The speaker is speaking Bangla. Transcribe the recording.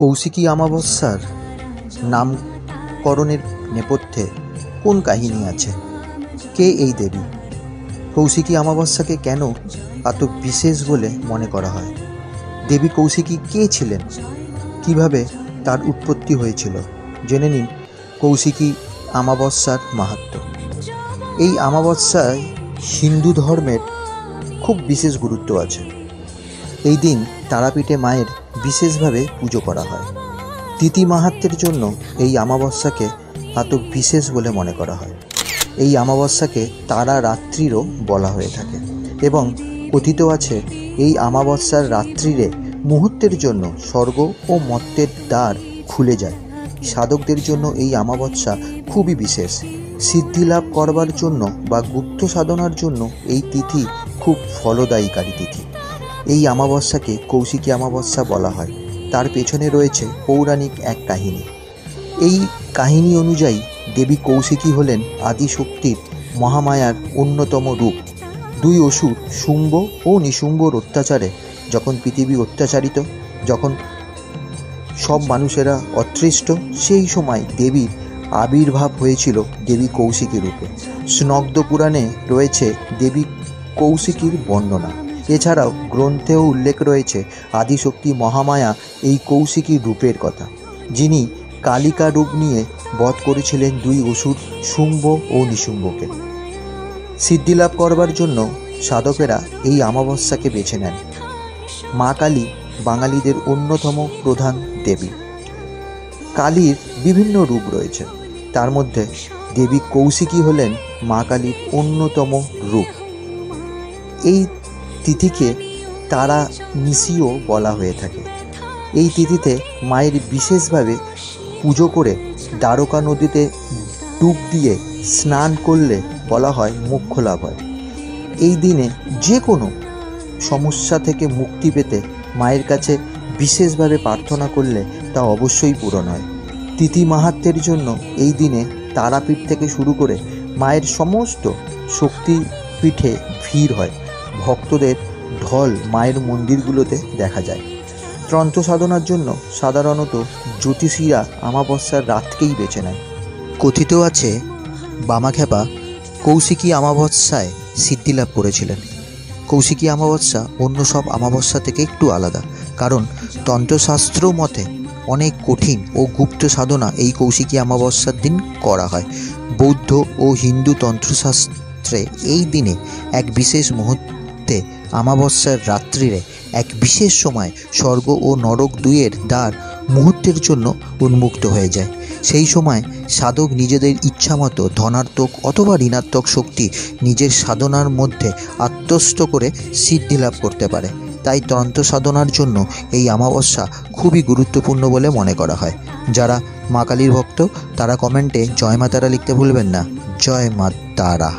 কৌশিকী অমাবস্যার নামকরণের নেপথ্যে কোন কাহিনী আছে? কে এই দেবী? কৌশিকী অমাবস্যাকে কেন এত বিশেষ বলে মনে করা হয়? দেবী কৌশিকী কে ছিলেন? কিভাবে তার উৎপত্তি হয়েছিল? জেনে নিন কৌশিকী অমাবস্যার মাহাত্ম্য। এই অমাবস্যায় হিন্দু ধর্মের খুব বিশেষ গুরুত্ব আছে। এই দিন তারাপীঠে মায়ের বিশেষভাবে পুজো করা হয়। তিথি মাহাত্ম্যের জন্য এই অমাবস্যাকে এত বিশেষ বলে মনে করা হয়। এই অমাবস্যাকে তারা রাত্রিরও বলা হয়ে থাকে এবং কথিত আছে এই অমাবস্যার রাত্রিরে মুহূর্তের জন্য স্বর্গ ও মর্ত্যের দ্বার খুলে যায়। সাধকদের জন্য এই অমাবস্যা খুবই বিশেষ। সিদ্ধি লাভ করবার জন্য বা গুপ্ত সাধনার জন্য এই তিথি খুব ফলদায়ীকারী তিথি। এই অমাবস্যাকে কৌশিকী অমাবস্যা বলা হয়। তার পেছনে রয়েছে পৌরাণিক এক কাহিনী। এই কাহিনী অনুযায়ী দেবী কৌশিকী হলেন আদিশক্তির মহামায়ার অন্যতম রূপ। দুই অসুর শুম্ভ ও নিশুম্ভর অত্যাচারে যখন পৃথিবী অত্যাচারিত, যখন সব মানুষেরা অতৃষ্ট, সেই সময় দেবীর আবির্ভাব হয়েছিল দেবী কৌশিকী রূপে। স্নগ্ধ পুরাণে রয়েছে দেবী কৌশিকীর বর্ণনা। এছাড়াও গ্রন্থেও উল্লেখ রয়েছে আদিশক্তি মহামায়া এই কৌশিকী রূপের কথা, যিনি কালিকা রূপ নিয়ে বধ করেছিলেন দুই অসুর শুম্ভ ও নিশুম্ভকে। সিদ্ধিলাভ করবার জন্য সাধকেরা এই অমাবস্যাকে বেছে নেন। মা কালী বাঙালিদের অন্যতম প্রধান দেবী। কালীর বিভিন্ন রূপ রয়েছে, তার মধ্যে দেবী কৌশিকী হলেন মা কালীর অন্যতম রূপ। এই তিথিকে তারা নিশিও বলা হয়ে থাকে। এই তিথিতে মায়ের বিশেষভাবে পুজো করে দ্বারকা নদীতে ডুব দিয়ে স্নান করলে বলা হয় মোক্ষ লাভ হয়। এই দিনে যে কোনো সমস্যা থেকে মুক্তি পেতে মায়ের কাছে বিশেষভাবে প্রার্থনা করলে তা অবশ্যই পূরণ হয়। তিথি মাহাত্ম্যের জন্য এই দিনে তারাপীঠ থেকে শুরু করে মায়ের সমস্ত শক্তিপীঠে ভিড় হয়। ভক্তদের ঢল মায়ের মন্দিরগুলোতে দেখা যায়। তন্ত্র সাধনার জন্য সাধারণত জ্যোতিষীরা অমাবস্যার রাতকেই বেছে নেয়। কথিত আছে বামাখ্যাপা কৌশিকী অমাবস্যায় সিদ্ধিলাভ করেছিলেন। কৌশিকী অমাবস্যা অন্য সব অমাবস্যা থেকে একটু আলাদা, কারণ তন্ত্রশাস্ত্র মতে অনেক কঠিন ও গুপ্ত সাধনা এই কৌশিকী অমাবস্যার দিন করা হয়। বৌদ্ধ ও হিন্দু তন্ত্রশাস্ত্রে এই দিনে এক বিশেষ মুহূর্তে অমাবস্যার রাত্রিরে এক বিশেষ সময় স্বর্গ ও নরক দুইয়ের দ্বার মুহূর্তের জন্য উন্মুক্ত হয়ে যায়। সেই সময় সাধক নিজেদের ইচ্ছামতো ধনাত্মক অথবা ঋণাত্মক শক্তি নিজের সাধনার মধ্যে আত্মস্থ করে সিদ্ধি লাভ করতে পারে। তাই তন্ত্র সাধনার জন্য এই অমাবস্যা খুবই গুরুত্বপূর্ণ বলে মনে করা হয়। যারা মা কালীর ভক্ত তারা কমেন্টে জয় মা তারা লিখতে ভুলবেন না। জয় মা তারা।